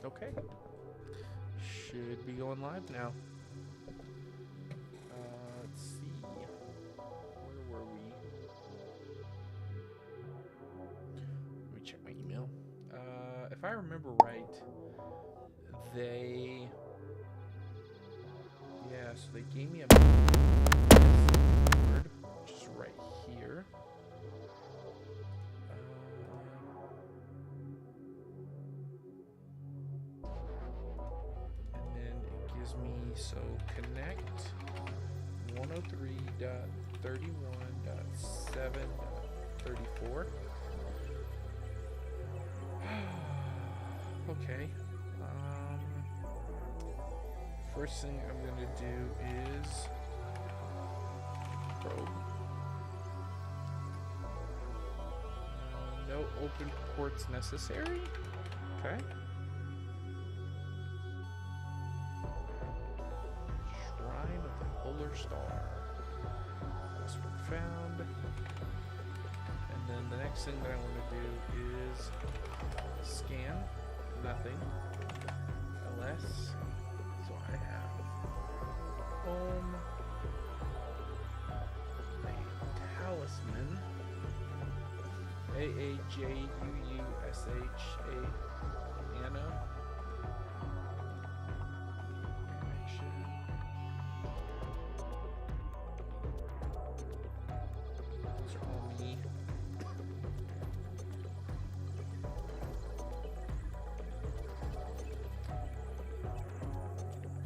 Okay. Should be going live now. Let's see. Where were we? Let me check my email. If I remember right, they... Yeah, so they gave me a word, which is right here. And then it gives me, so connect 103.31.7.34. Okay. First thing I'm going to do is probe. No open ports necessary. Okay. Shrine of the Polar Star. Password found. And then the next thing that I want to do is scan. Nothing. LS. So I have home. A talisman. AAJUUSHA. Anna. Connection. These are all me.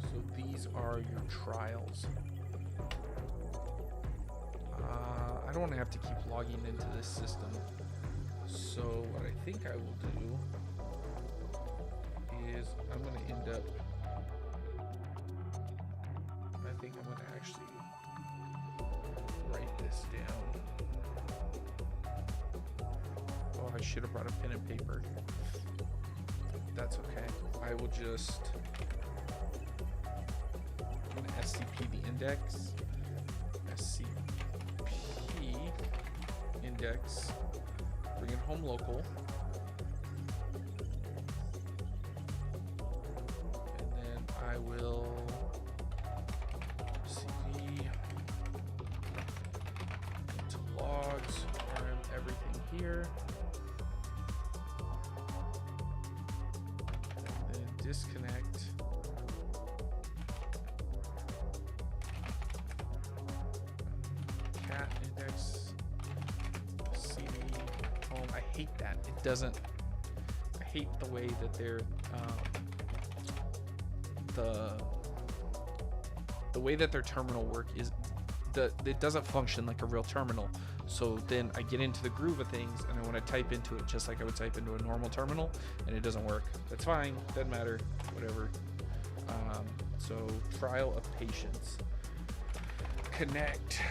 So these are your trials. I don't want to have to keep logging into this system. So what I think I will do is I'm going to end up, I think I'm going to actually write this down. Oh, I should have brought a pen and paper. That's okay. I will just, I'm going to SCP the index. SCP index. Bring it home local. And then I will cd into logs, arm everything here. And then disconnect. Cat index. I hate that. It doesn't. I hate the way that they're the way that their terminal work is. It doesn't function like a real terminal. So then I get into the groove of things, and I want to type into it just like I would type into a normal terminal, and it doesn't work. That's fine. Doesn't matter. Whatever. So trial of patience. Connect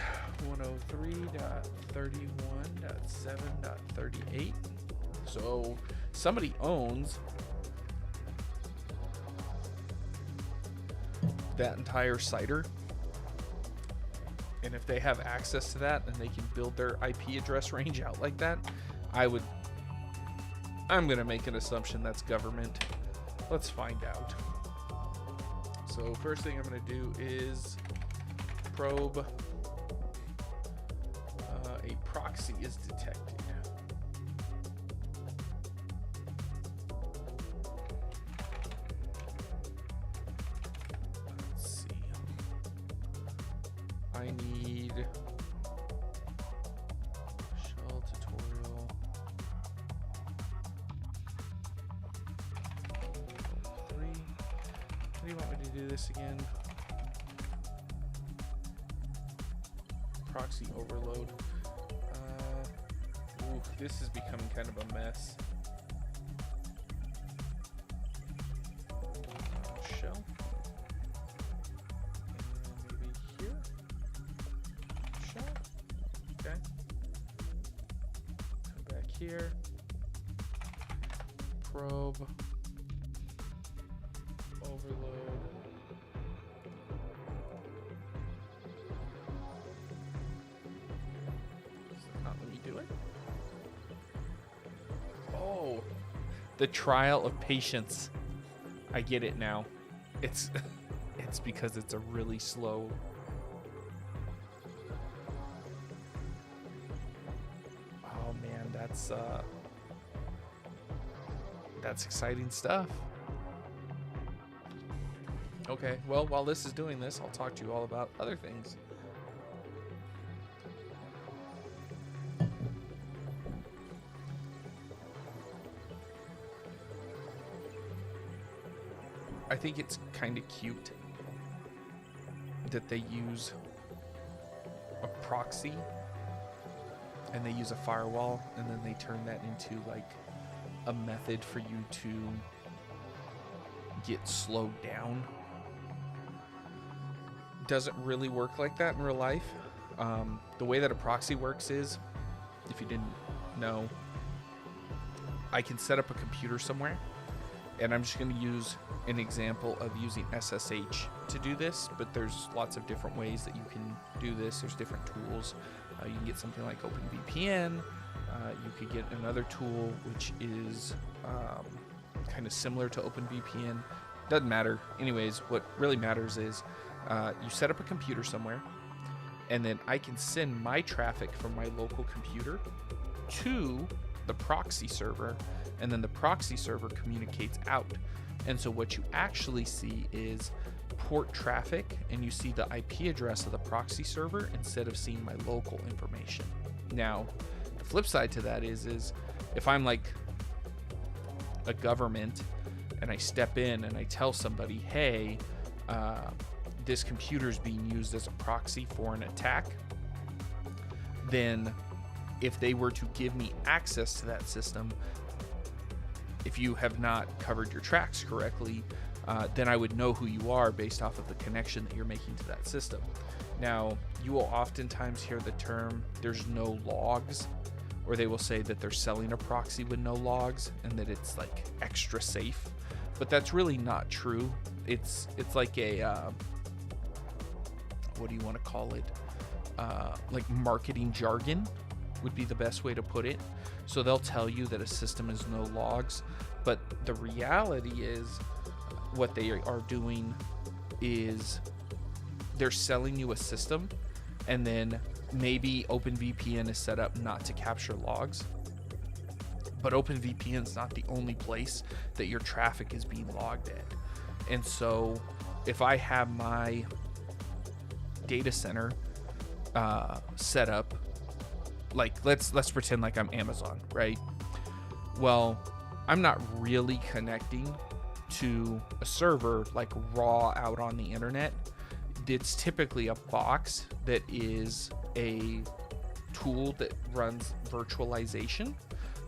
103.31.7.38. So somebody owns that entire CIDR, and if they have access to that and they can build their IP address range out like that, I'm gonna make an assumption that's government. Let's find out. So first thing I'm gonna do is probe. A proxy is detected. Let's see. I need shell tutorial. 3. How do you want me to do this again? Proxy overload. Ooh, this is becoming kind of a mess. Shell. And maybe here. Shell. Okay. Come back here. Probe. Overload. The trial of patience. I get it now. It's it's because it's a really slow. Oh man, that's exciting stuff. Okay, well, while this is doing this, I'll talk to you all about other things. I think it's kind of cute that they use a proxy and they use a firewall, and then they turn that into like a method for you to get slowed down. Doesn't really work like that in real life. The way that a proxy works is, if you didn't know, I can set up a computer somewhere, and I'm just going to use an example of using SSH to do this, but there's lots of different ways that you can do this. There's different tools. You can get something like OpenVPN. You could get another tool which is kind of similar to OpenVPN. Doesn't matter. Anyways, what really matters is you set up a computer somewhere, and then I can send my traffic from my local computer to the proxy server, and then the proxy server communicates out. And so what you actually see is port traffic, and you see the IP address of the proxy server instead of seeing my local information. Now, the flip side to that is if I'm like a government and I step in and I tell somebody, hey, this computer is being used as a proxy for an attack, then if they were to give me access to that system, if you have not covered your tracks correctly, then I would know who you are based off of the connection that you're making to that system. Now, you will oftentimes hear the term, there's no logs, or they will say that they're selling a proxy with no logs and that it's like extra safe, but that's really not true. It's like a, what do you want to call it? Like marketing jargon would be the best way to put it. So they'll tell you that a system is no logs, but the reality is what they are doing is they're selling you a system, and then maybe OpenVPN is set up not to capture logs, but OpenVPN is not the only place that your traffic is being logged at. And so if I have my data center set up, like let's pretend like I'm Amazon, right? Well, I'm not really connecting to a server like raw out on the internet. It's typically a box that is a tool that runs virtualization.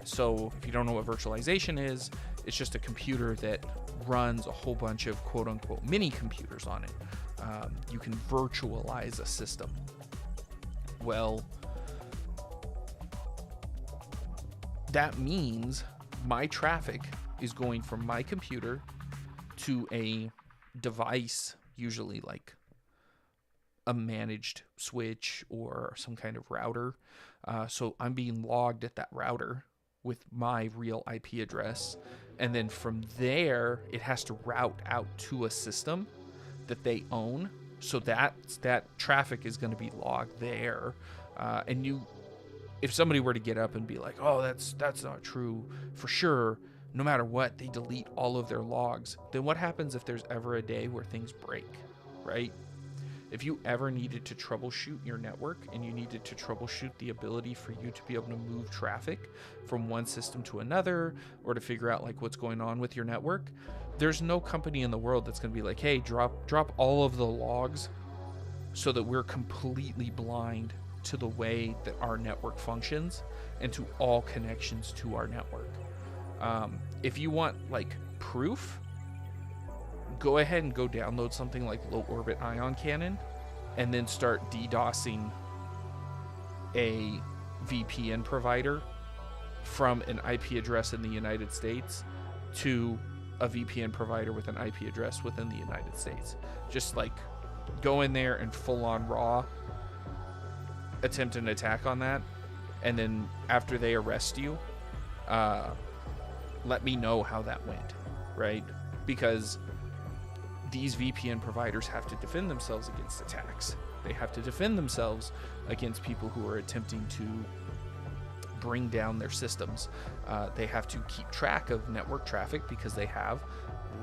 So if you don't know what virtualization is, it's just a computer that runs a whole bunch of quote unquote mini computers on it. You can virtualize a system. Well, that means my traffic is going from my computer to a device, usually like a managed switch or some kind of router. So I'm being logged at that router with my real IP address. And then from there, it has to route out to a system that they own. So that traffic is going to be logged there. And if somebody were to get up and be like, oh, that's not true, for sure, no matter what, they delete all of their logs, then what happens if there's ever a day where things break, right? If you ever needed to troubleshoot your network and you needed to troubleshoot the ability for you to be able to move traffic from one system to another, or to figure out like what's going on with your network, there's no company in the world that's going to be like, hey, drop all of the logs so that we're completely blind to the way that our network functions and to all connections to our network. If you want like proof, go ahead and go download something like low orbit ion cannon and then start DDoSing a VPN provider from an IP address in the United States to a VPN provider with an IP address within the United States. Just like go in there and full on raw attempt an attack on that, and then after they arrest you, let me know how that went, right? because these VPN providers have to defend themselves against attacks. They have to defend themselves against people who are attempting to bring down their systems. They have to keep track of network traffic because they have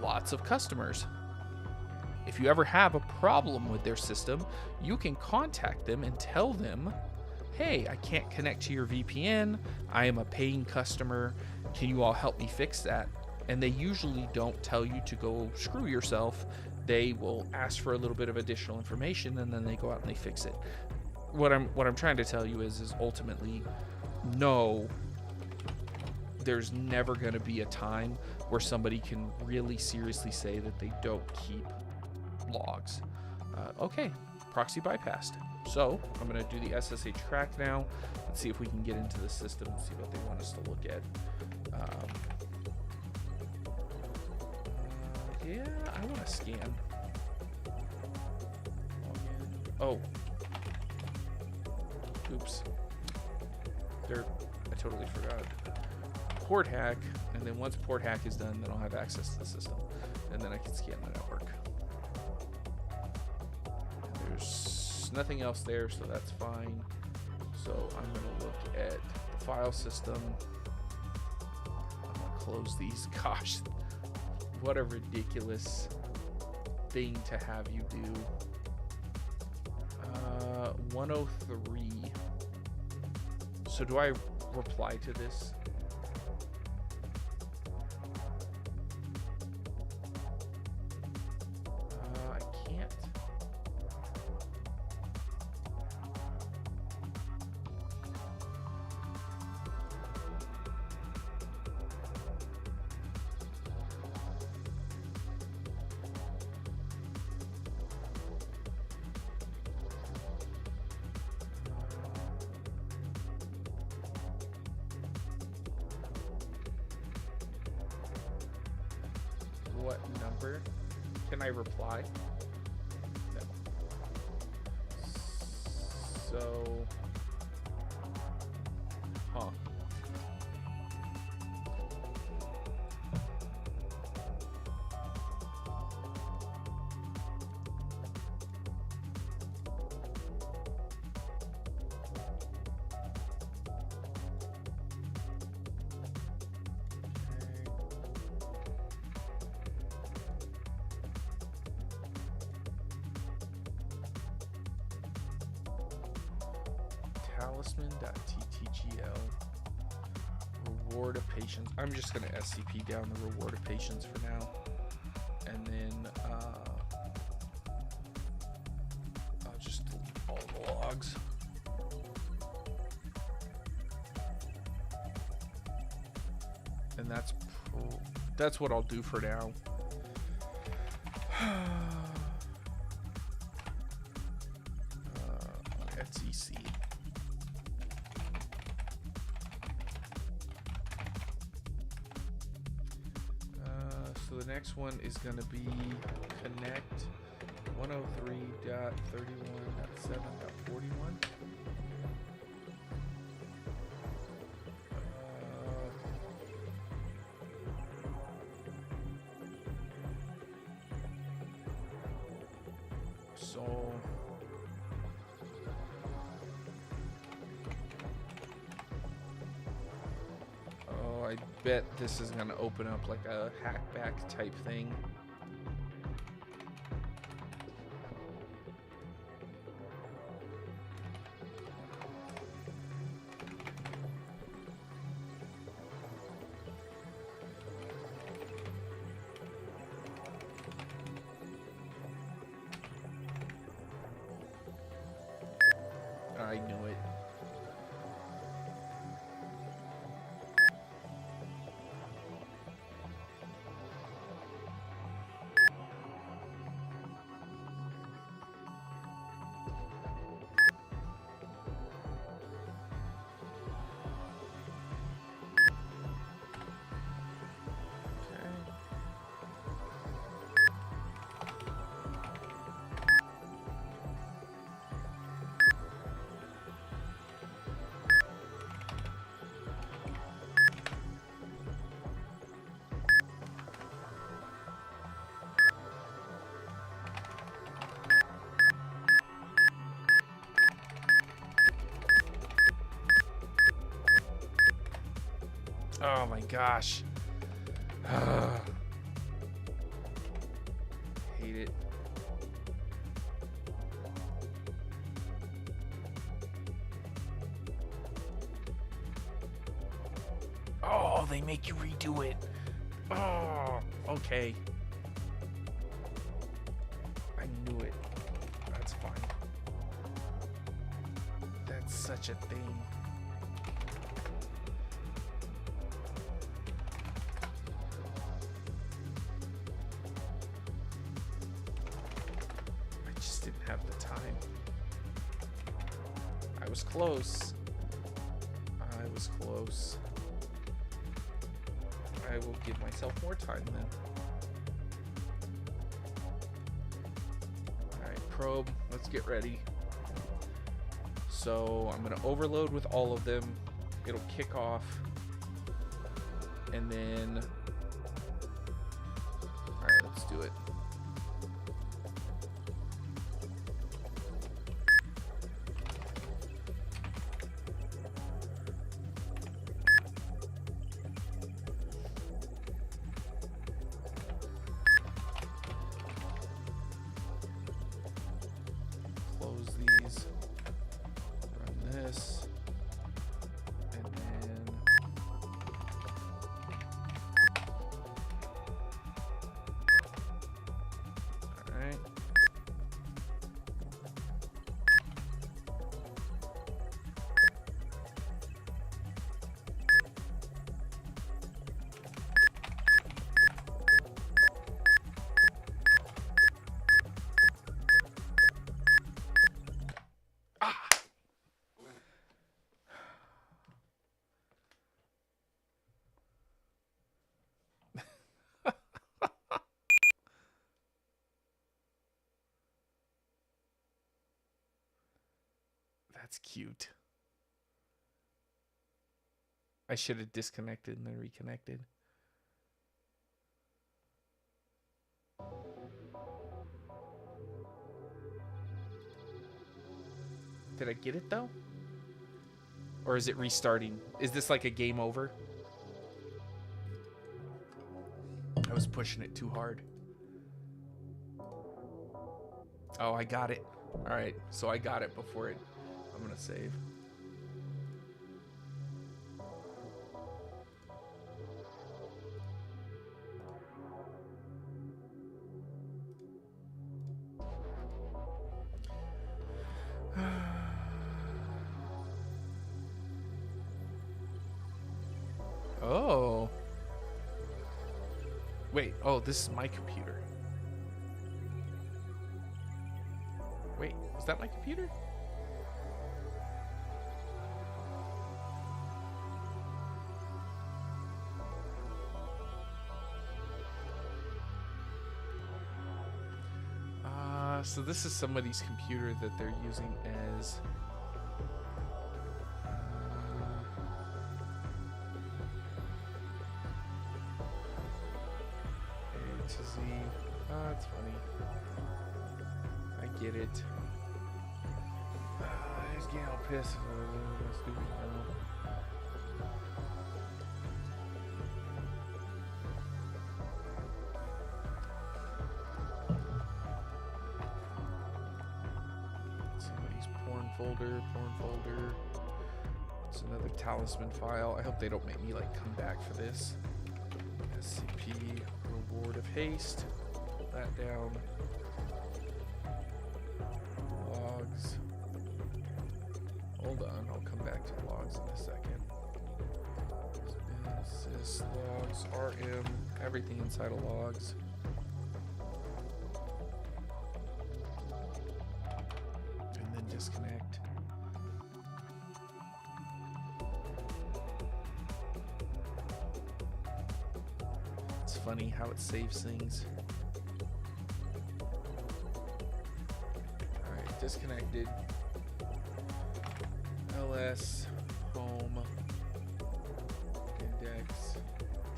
lots of customers. If you ever have a problem with their system, you can contact them and tell them, hey, I can't connect to your VPN. I am a paying customer. Can you all help me fix that? And they usually don't tell you to go screw yourself. They will ask for a little bit of additional information, and then they go out and they fix it. What I'm trying to tell you is ultimately, no, there's never going to be a time where somebody can really seriously say that they don't keep logs. Okay, proxy bypassed. So I'm going to do the SSH crack now. Let's see if we can get into the system and see what they want us to look at. Yeah, I want to scan. Oh. Oops. I totally forgot. Port hack, and then once port hack is done, then I'll have access to the system, and then I can scan the network. And there's nothing else there, so that's fine. So I'm going to look at the file system. I'm going to close these. Gosh. What a ridiculous thing to have you do. 103. So do I reply to this? I can't. What number can I reply? No. So, talisman.ttgl reward of patience. I'm just going to SCP down the reward of patience for now, and then I'll just delete all the logs. And that's what I'll do for now. etc. So the next one is going to be connect 103.31.7.41. So I bet this is going to open up like a hackback type thing. I knew it. Oh my gosh. Hate it. Oh, they make you redo it. Oh, okay. I knew it. That's fine. That's such a thing. I just didn't have the time. I was close. I was close. I will give myself more time then. Alright, probe. Let's get ready. So I'm going to overload with all of them. It'll kick off. And then... Alright, let's do it. That's cute. I should have disconnected and then reconnected. Did I get it though? Or is it restarting? Is this like a game over? I was pushing it too hard. Oh, I got it. All right, so I got it before it. I'm gonna save. Oh. Wait, oh, this is my computer. Wait, is that my computer? So this is somebody's computer that they're using as A to Z. Oh, that's funny. I get it. He's getting all pissed. Stupid. Porn folder. It's another talisman file. I hope they don't make me like come back for this. SCP reward of haste. Pull that down. Logs. Hold on, I'll come back to the logs in a second. Sys logs, RM, everything inside of logs. And then disconnect. It's funny how it saves things. Alright, disconnected. LS, home, index,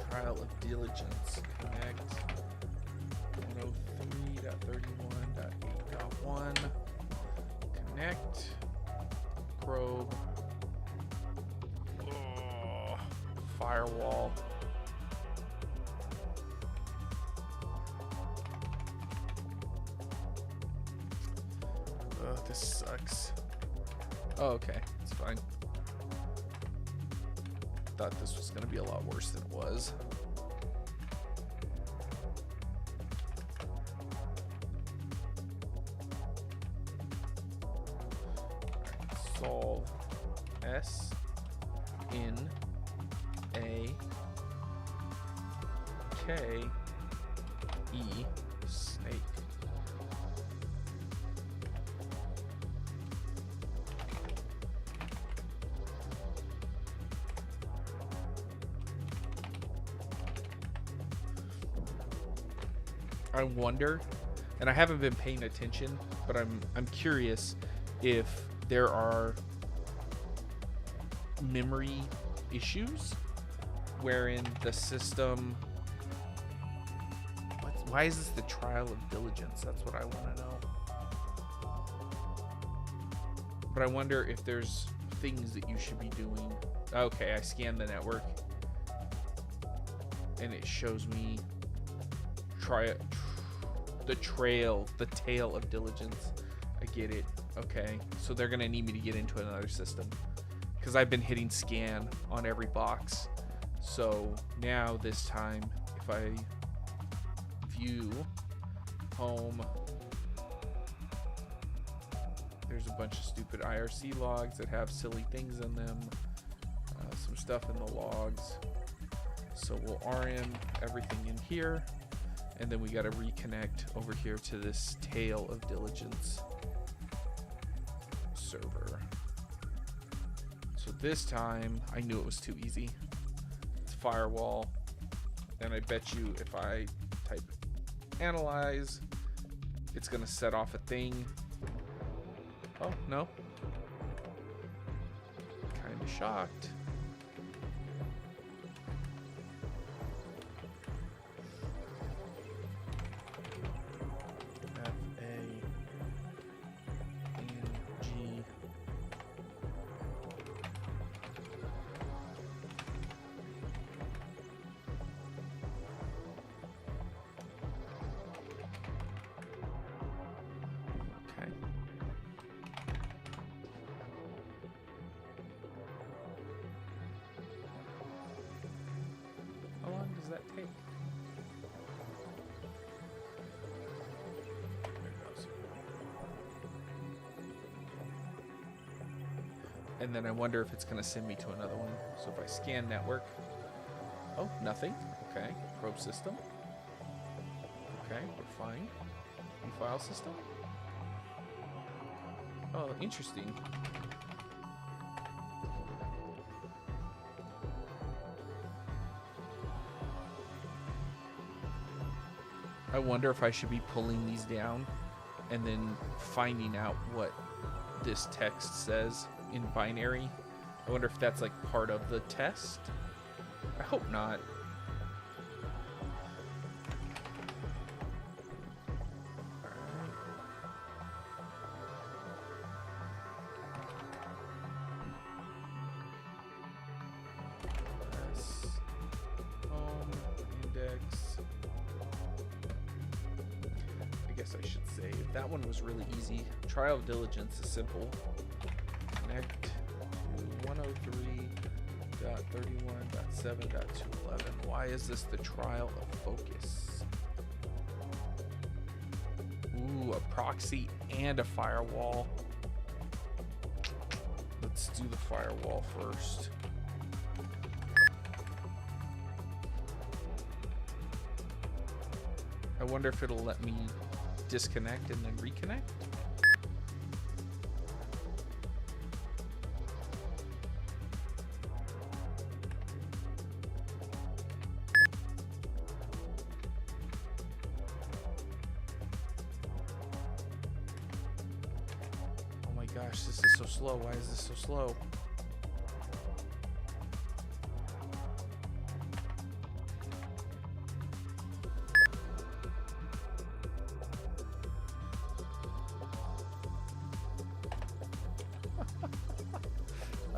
trial of diligence, connect, 103.31.8.1, connect, probe, firewall. This sucks. Oh, okay. It's fine. Thought this was going to be a lot worse than it was. Solve S in A K E snake. I wonder, and I haven't been paying attention, but I'm curious if there are memory issues wherein the system, why is this the trial of diligence? That's what I want to know. But I wonder if there's things that you should be doing. Okay, I scanned the network and it shows me the tail of diligence. I get it. Okay, so they're gonna need me to get into another system because I've been hitting scan on every box. So now this time, if I view home, there's a bunch of stupid IRC logs that have silly things in them, some stuff in the logs. So we'll RM everything in here, and then we got to reconnect over here to this tail of diligence server. So this time I knew it was too easy. It's firewall, and I bet you if I type analyze, it's gonna set off a thing. Oh no, kind of shocked. That take? And then I wonder if it's going to send me to another one. So if I scan network, oh, nothing. Okay, probe system. Okay, we're fine. File system. Oh, interesting. I wonder if I should be pulling these down and then finding out what this text says in binary. I wonder if that's like part of the test. I hope not. I should save. That one was really easy. Trial of diligence is simple. Connect to 103.31.7.211. Why is this the trial of focus? Ooh, a proxy and a firewall. Let's do the firewall first. I wonder if it'll let me disconnect and then reconnect. Oh my gosh, this is so slow. Why is this so slow?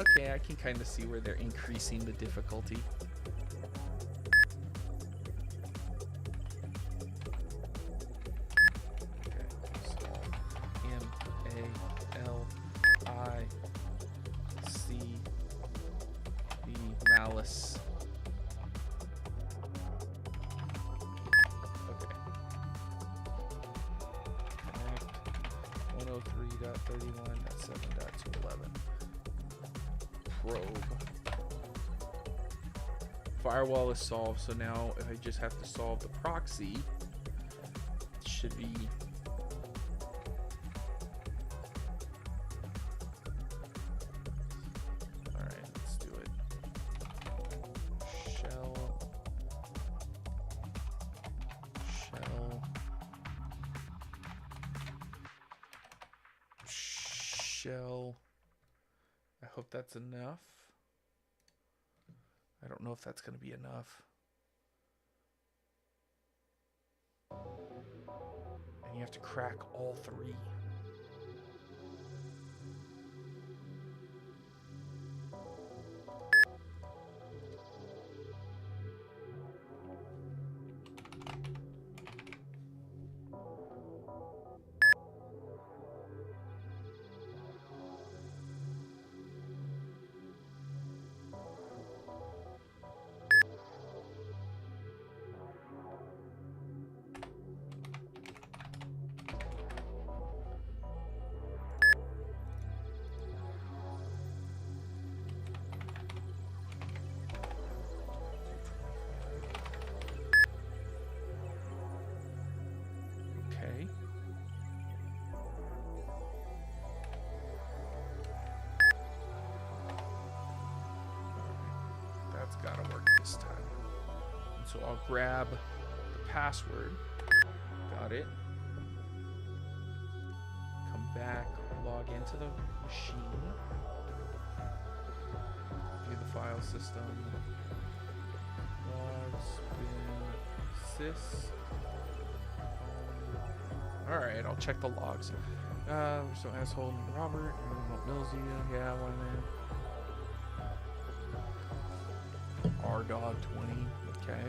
Okay, I can kind of see where they're increasing the difficulty. Grove. Firewall is solved, so now if I just have to solve the proxy, it should be alright, let's do it. Shell. I hope that's enough. I don't know if that's going to be enough. And you have to crack all three. Gotta work this time. And so I'll grab the password. Got it. Come back, log into the machine. View the file system. Logs, bin, sys. Alright, I'll check the logs. So asshole named Robert. What mills you? Yeah, one man. Dog 20. Okay.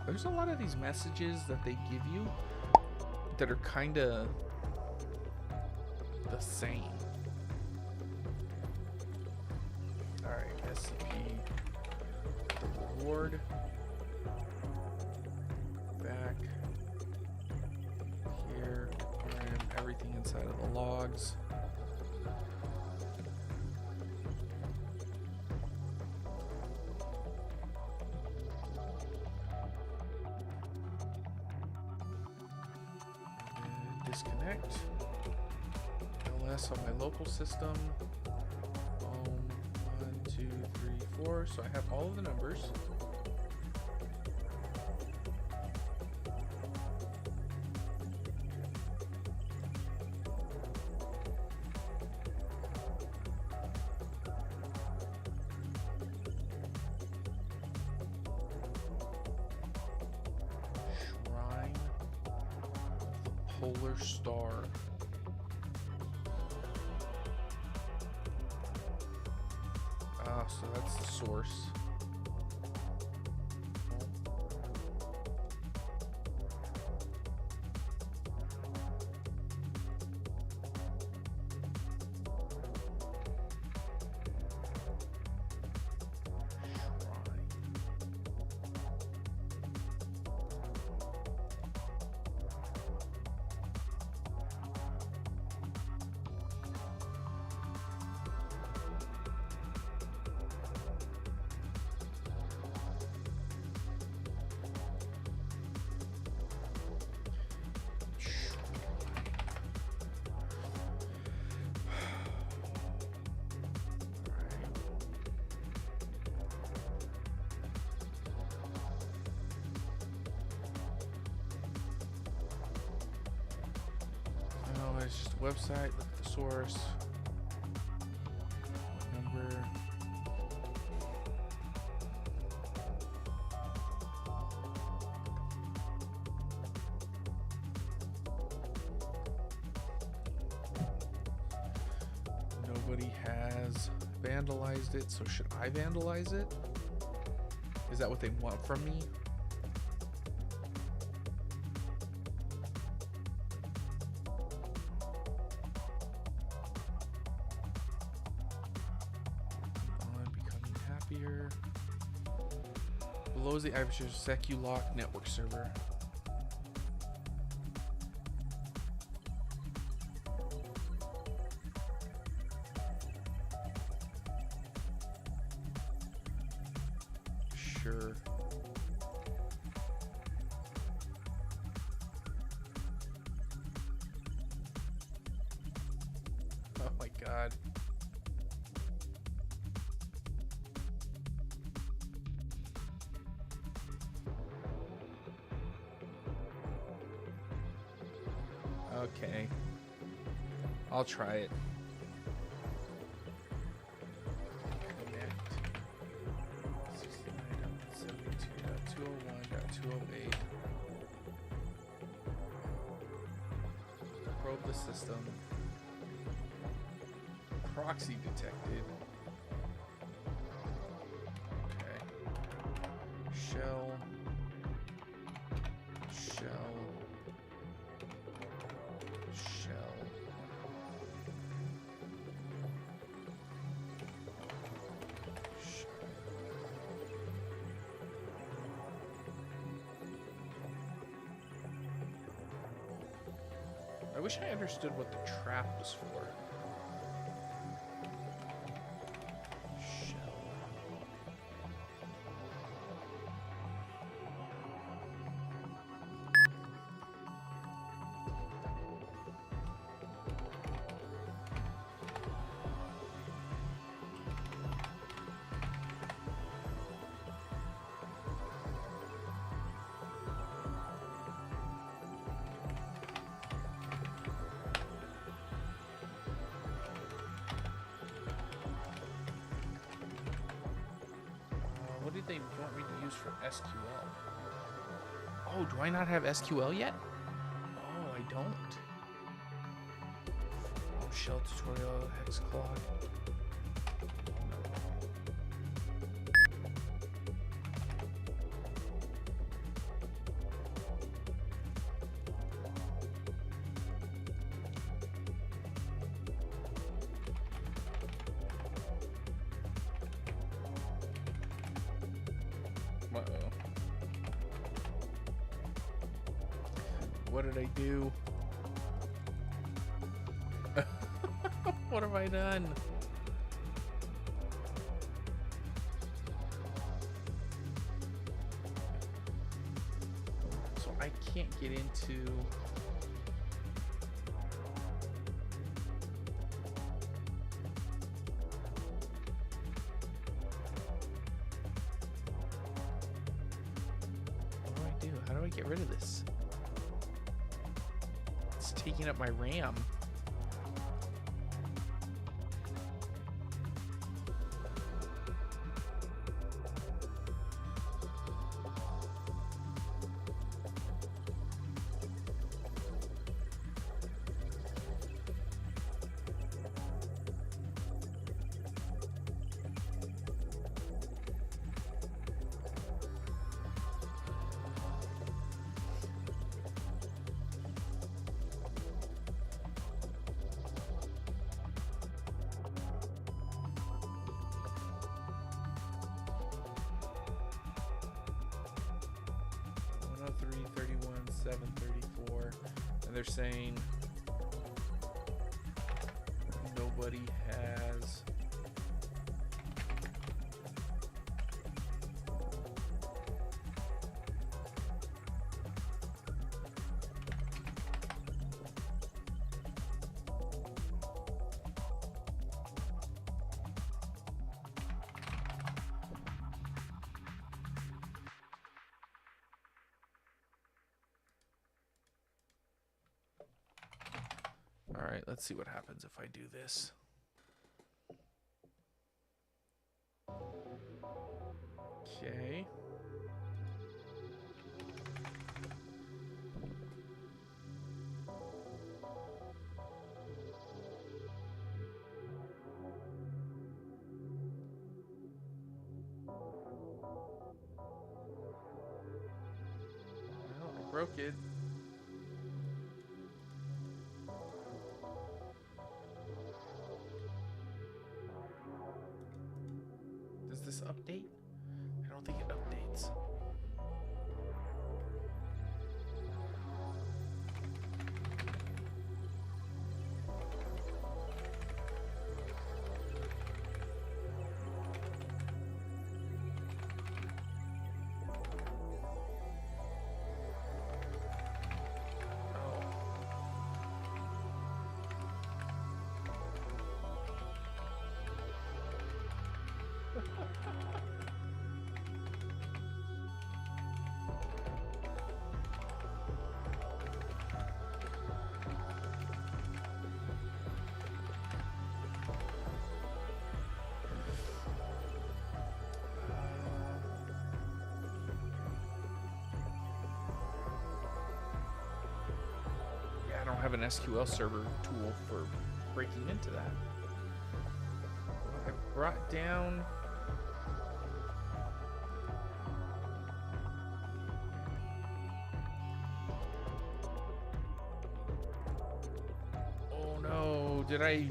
There's a lot of these messages that they give you that are kind of the same. All right, SCP, the reward, back here, everything inside of the logs. Disconnect. LS on my local system. Boom. 1, 2, 3, 4. So I have all of the numbers. Polar star. So that's the source. It's just a website. Look at the source. What number? Nobody has vandalized it, so should I vandalize it? Is that what they want from me? Below is the average SecuLock network server. sure. Oh my god. Okay. I'll try it. Connect 69.72.201.208. Probe the system. Proxy detected. Okay. Shell. Shell. Shell. I wish I understood what the trap was for. Shell. What did they want me to use for SQL? Oh, do I not have SQL yet? Oh, I don't. Oh, shell tutorial, hex clock. Uh-oh. What did I do? What have I done? So I can't get into... What do I do? How do I get rid of this? It's taking up my RAM. And they're saying nobody has All right, let's see what happens if I do this. Okay. Well, I broke it. Does this update? I don't think it updates. I don't have an SQL server tool for breaking into that. I brought down. Oh no, did I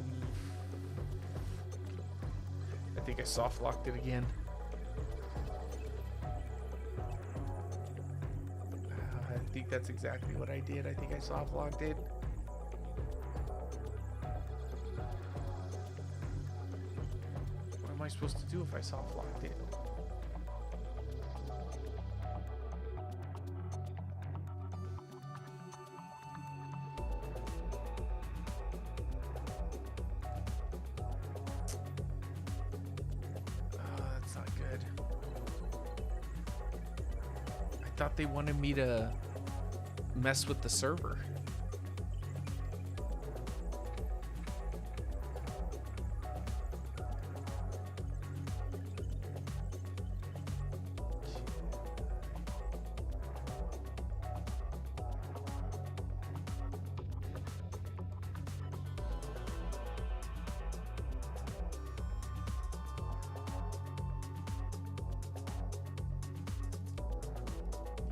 think I soft locked it again. I think that's exactly what I did. I think I soft locked it. What am I supposed to do if I soft locked it? That's not good. I thought they wanted me to mess with the server.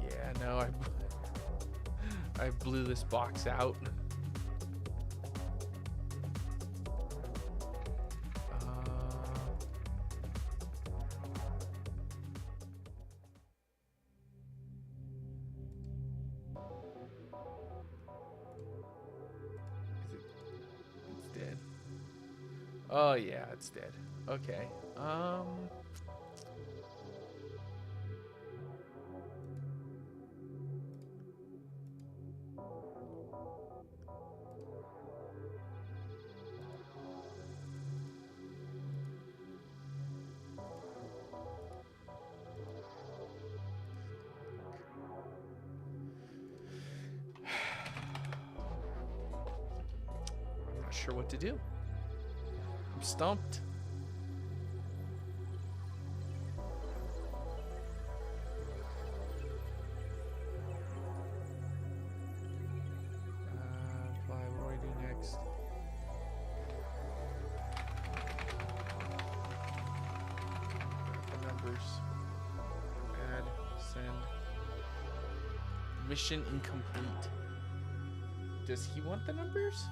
Yeah, no, I blew this box out. It's dead. Oh yeah, it's dead. Okay. I'm not sure what to do. I'm stumped. Apply. What do I do next? The numbers. Add. Send. Mission incomplete. Does he want the numbers?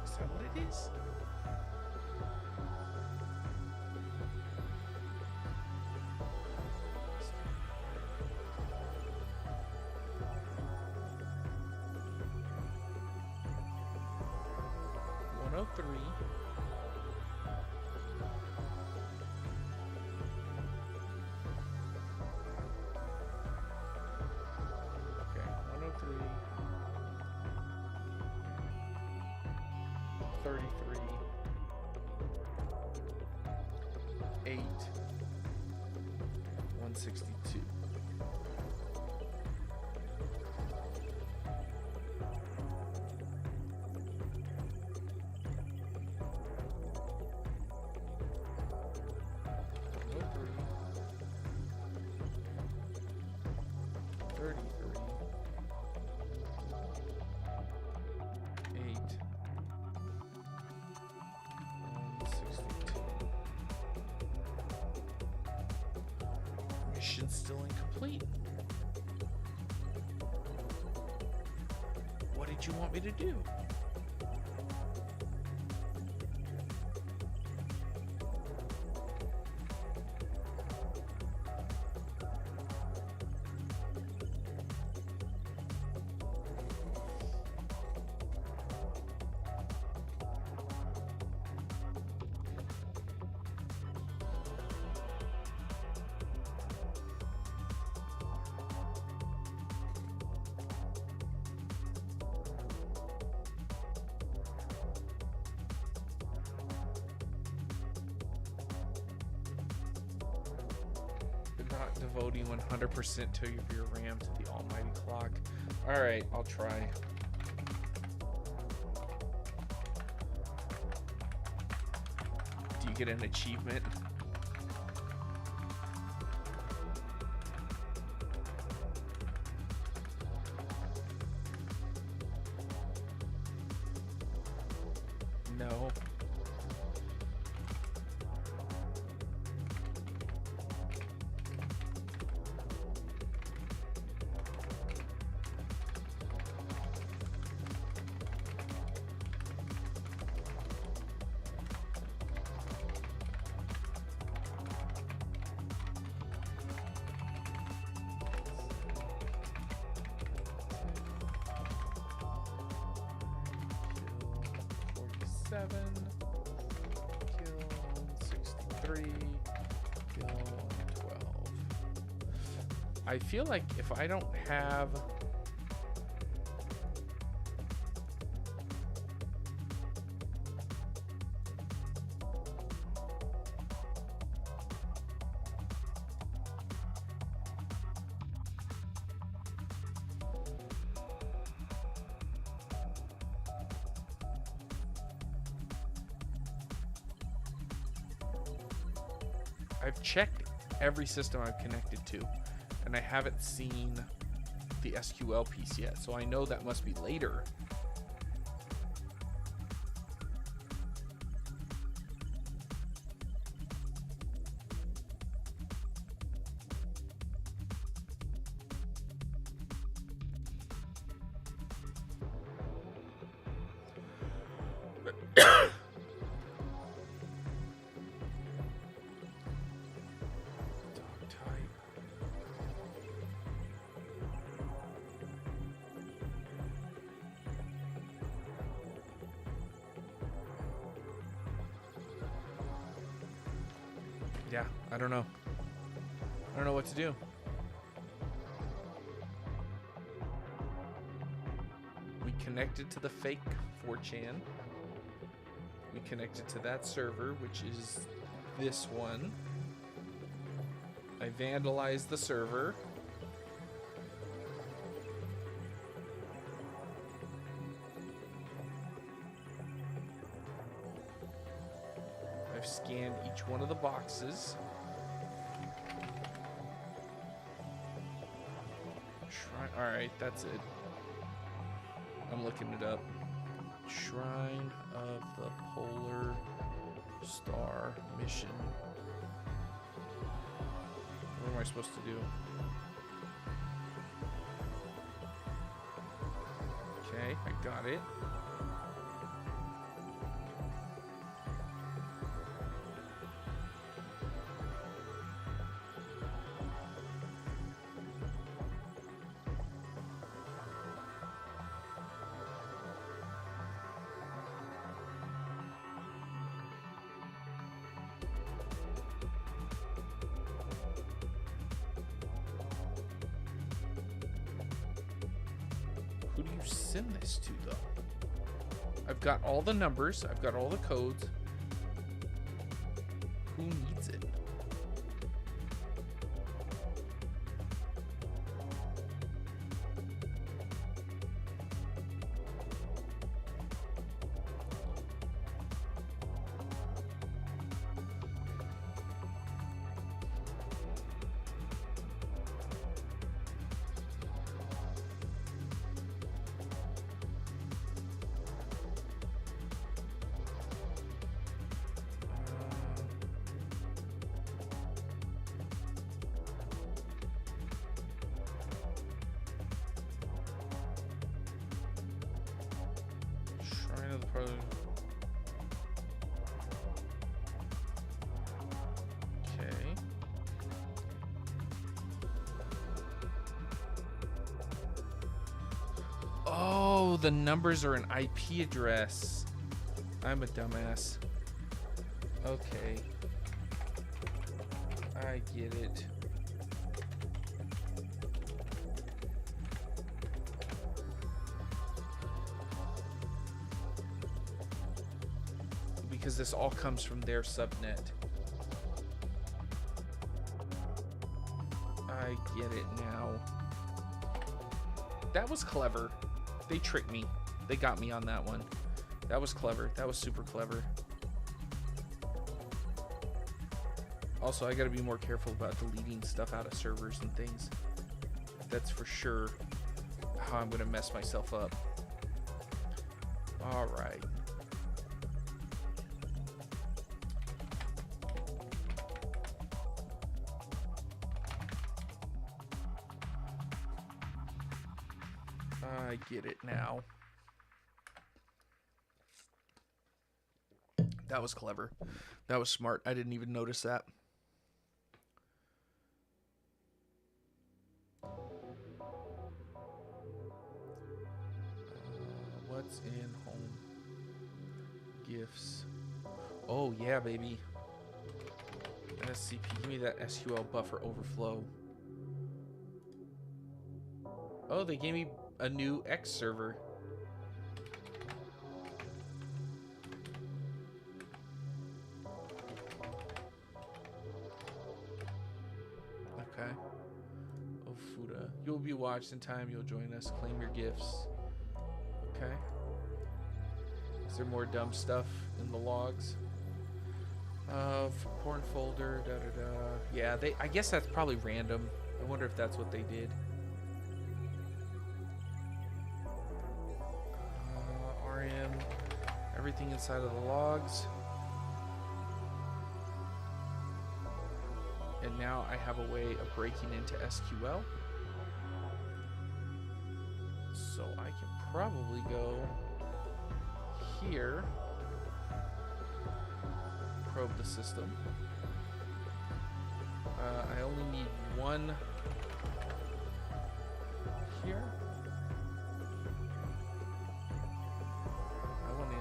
Is that what it is? Three. Okay, 103. 33. 8. 162. Mission's still incomplete. What did you want me to do? not devoting 100% to your RAM to the almighty clock. All right, I'll try. Do you get an achievement? No. Kill 63, kill 12. I feel like if I don't have I've checked every system I've connected to, and I haven't seen the SQL piece yet, so I know that must be later. Yeah, I don't know. I don't know what to do. We connected to the fake 4chan. We connected to that server, which is this one. I vandalized the server. I've scanned each one of the boxes. Alright, that's it. I'm looking it up. Shrine of the Polar Star Mission. What am I supposed to do? Okay, I got it. Who do you send this to, though? I've got all the numbers. I've got all the codes. Who needs it? Okay. Oh, the numbers are an IP address. I'm a dumbass. Okay. I get it. Because this all comes from their subnet. I get it now. That was clever. They tricked me. They got me on that one. That was clever. That was super clever. Also, I gotta be more careful about deleting stuff out of servers and things. That's for sure how I'm gonna mess myself up. All right. I get it now. That was clever. That was smart. I didn't even notice that. What's in home? Gifts. Oh, yeah, baby. SCP. Give me that SQL buffer overflow. Oh, they gave me a new X server. Okay. Ofuda. You'll be watched in time. You'll join us. Claim your gifts. Okay. Is there more dumb stuff in the logs? Porn folder. Da da da. Yeah, I guess that's probably random. I wonder if that's what they did. RM. Everything inside of the logs. And now I have a way of breaking into SQL. So I can probably go here, probe the system. I only need one here. I want in.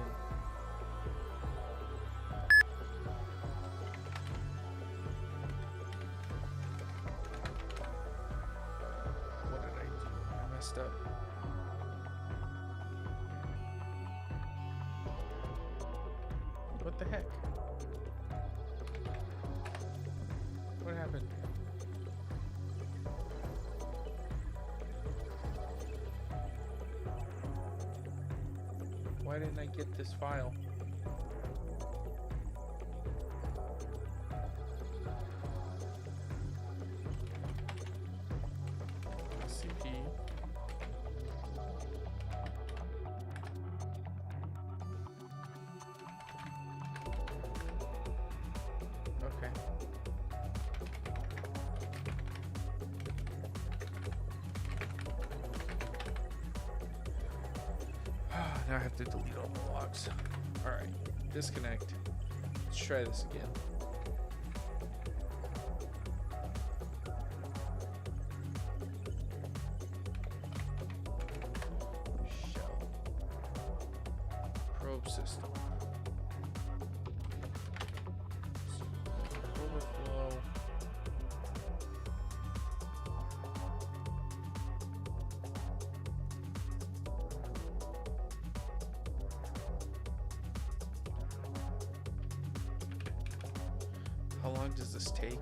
What did I do? I messed up. What the heck? What happened? Why didn't I get this file? SCP. Okay. Now I have to delete all the logs. Alright, disconnect. Let's try this again. Shell. Probe system. Overflow. How long does this take?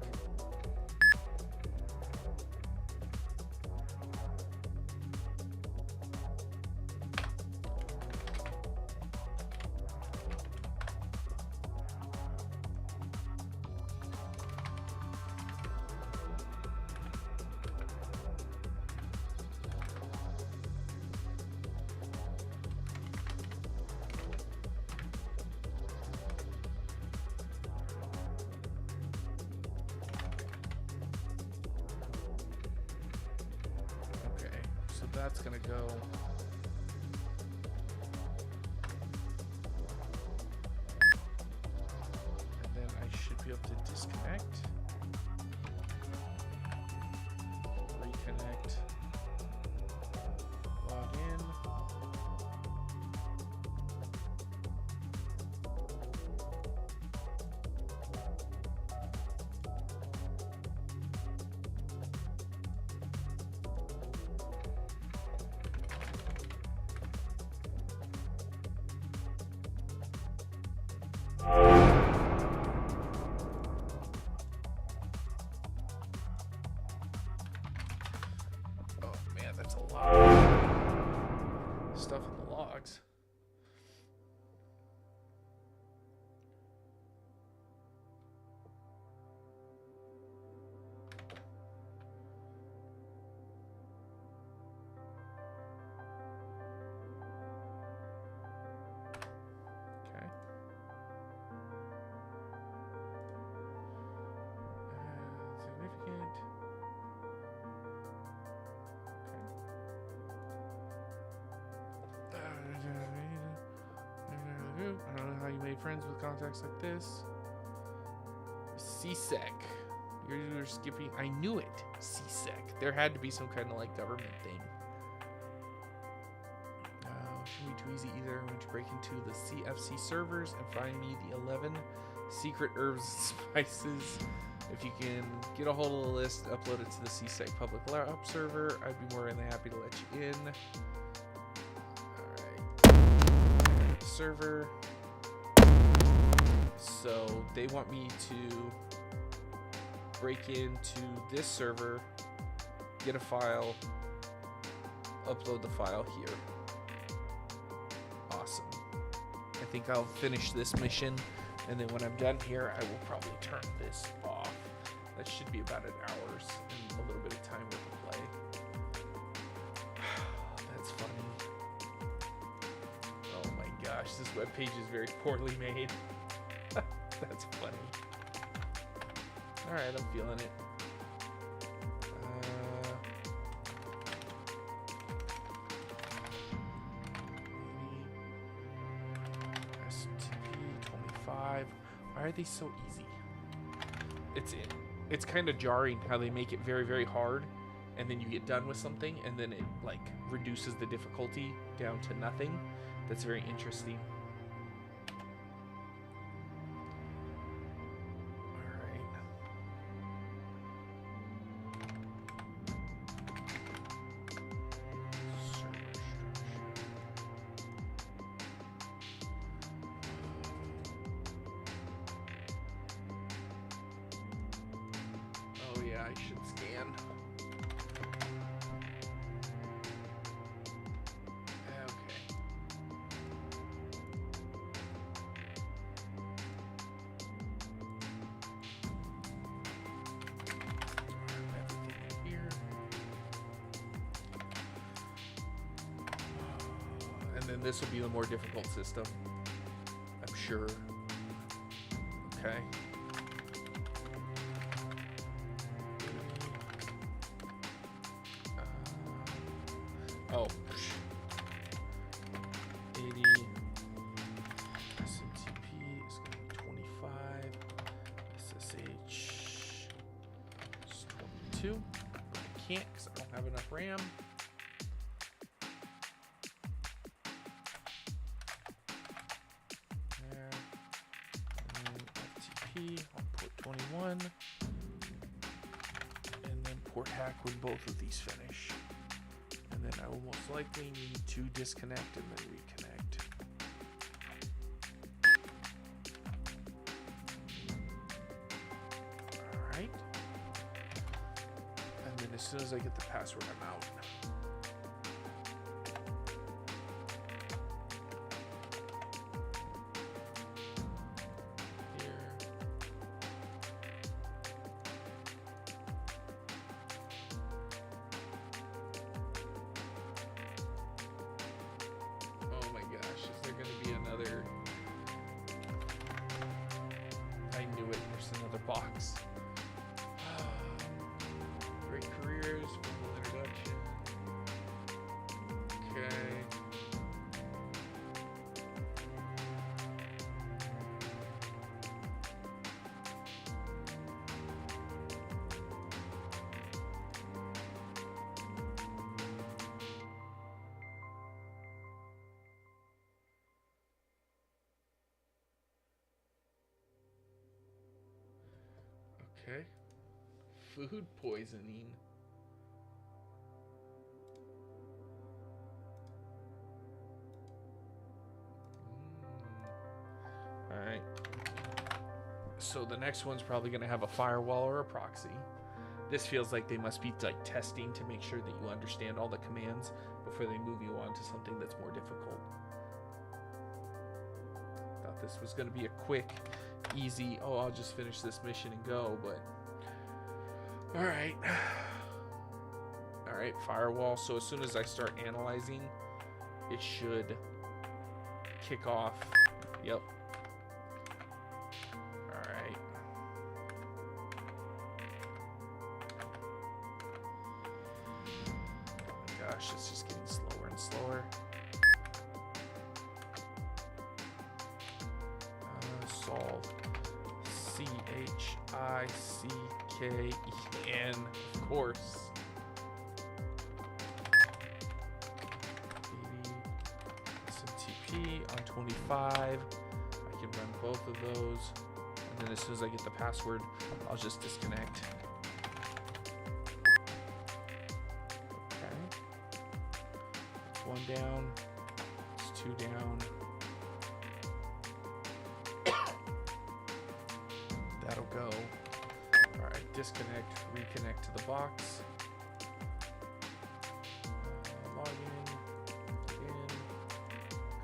That's gonna go. And then I should be able to disconnect. Reconnect. Log in. I don't know how you made friends with contacts like this. CSEC. You're skipping. I knew it. CSEC. There had to be some kind of like government thing. Shouldn't be too easy either. I'm going to break into the CFC servers and find me the 11 secret herbs and spices. If you can get a hold of the list, upload it to the CSEC public lab server, I'd be more than happy to let you in. Alright. Server. So they want me to break into this server, get a file, upload the file here. Awesome. I think I'll finish this mission, and then when I'm done here, I will probably turn this off. That should be about an hour's and a little bit of time worth of play. That's funny. Oh my gosh, this webpage is very poorly made. That's funny. Alright, I'm feeling it. Why are they so easy? It's kind of jarring how they make it very, very hard, and then you get done with something, and then it like reduces the difficulty down to nothing. That's very interesting. I should scan. Okay. Everything here. And then this will be a more difficult system, I'm sure. Okay. Oh, 80 SMTP is going to be 25. SSH is 22. I can't because I don't have enough RAM. There. And then FTP on port 21. And then port hack when both of these finish. And then I will most likely need to disconnect and then reconnect. Alright. And then as soon as I get the password, I'm out. Box. Great careers, formal introduction. Okay. Okay. Food poisoning. Alright. So the next one's probably going to have a firewall or a proxy. This feels like they must be like testing to make sure that you understand all the commands before they move you on to something that's more difficult. Thought this was going to be a quick, easy, oh, I'll just finish this mission and go, but alright. Alright, firewall. So as soon as I start analyzing, it should kick off. Yep. Alright. Oh my gosh, it's just getting slower and slower. solve. CHICKEN, of course. 80 SMTP on 25. I can run both of those. And then as soon as I get the password, I'll just disconnect. Okay. That's one down. It's two down. That'll go. All right, disconnect, reconnect to the box. Log in,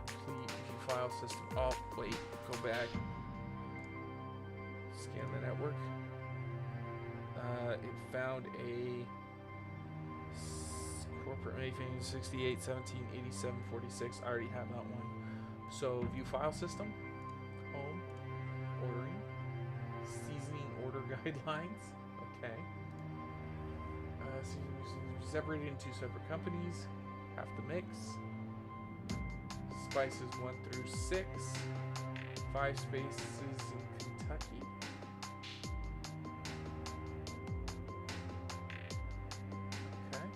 complete view file system. Oh, wait, go back. Scan the network. It found a corporate anything 68, 17, 87, 46. I already have that one. So view file system, home, ordering. Seasoning order guidelines. Okay. Separated into separate companies. Half the mix. Spices 1 through 6. 5 spaces in Kentucky. Okay.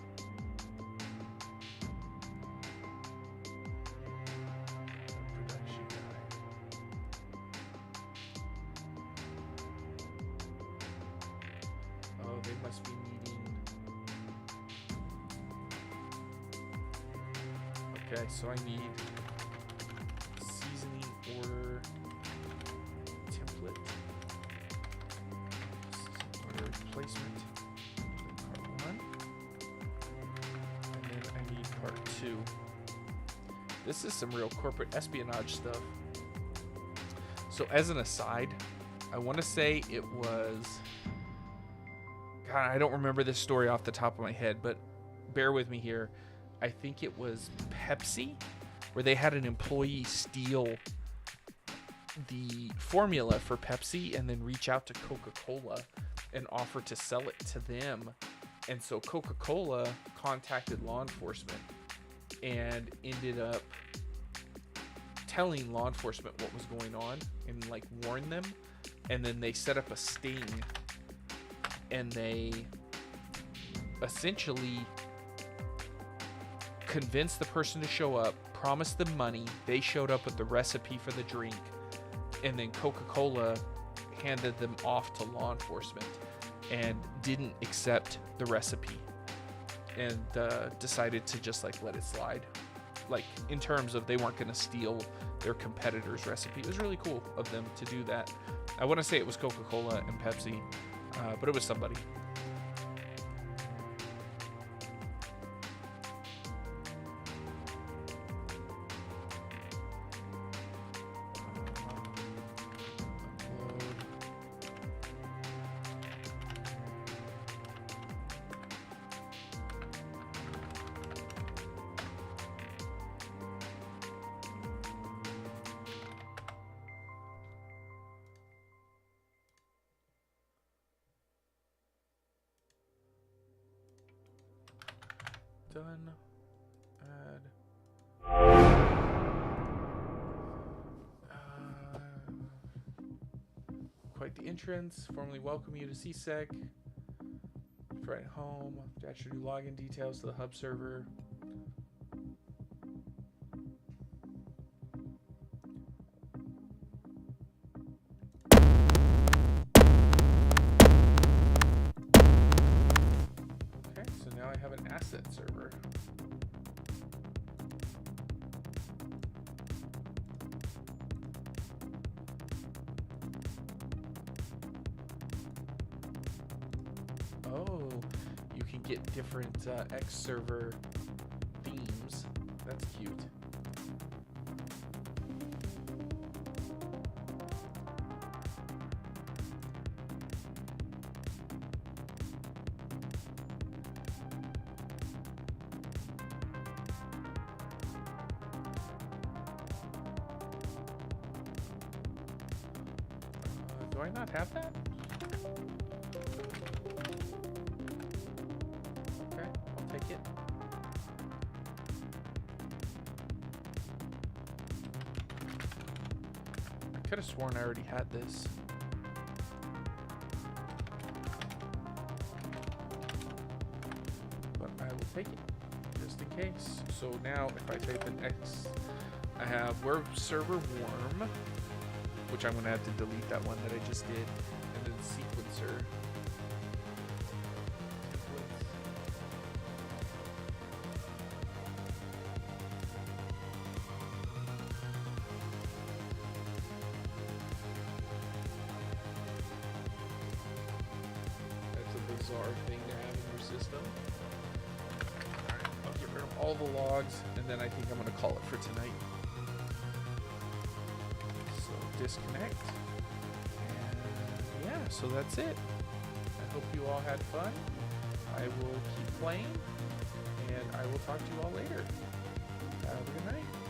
Production guide. Oh, they must be needing. Okay, so I need seasoning order template. Seasoning order replacement. Part 1. And then I need part 2. This is some real corporate espionage stuff. So as an aside, I want to say it was... God, I don't remember this story off the top of my head, but bear with me here. I think it was Pepsi, where they had an employee steal the formula for Pepsi and then reach out to Coca-Cola and offer to sell it to them. And so Coca-Cola contacted law enforcement and ended up telling law enforcement what was going on and like warned them. And then they set up a sting. And they essentially convinced the person to show up, promised them money. They showed up with the recipe for the drink, and then Coca-Cola handed them off to law enforcement and didn't accept the recipe and decided to just like let it slide. Like in terms of they weren't going to steal their competitor's recipe. It was really cool of them to do that. I want to say it was Coca-Cola and Pepsi. But it was somebody. Done. Add. Quite the entrance. Formally welcome you to CSEC. Right home. Attach your new login details to the hub server. I have an asset server. Oh, you can get different X server themes. That's cute. Do I not have that? Okay, I'll take it. could have sworn I already had this. But I will take it, just in case. So now, if I type in X, I have web server warm, which I'm going to have to delete that one that I just did, and then sequencer. Bizarre thing to have in your system. Alright, I'll get rid of all the logs, and then I think I'm going to call it for tonight. So disconnect. And yeah, so that's it. I hope you all had fun. I will keep playing, and I will talk to you all later. Have a good night.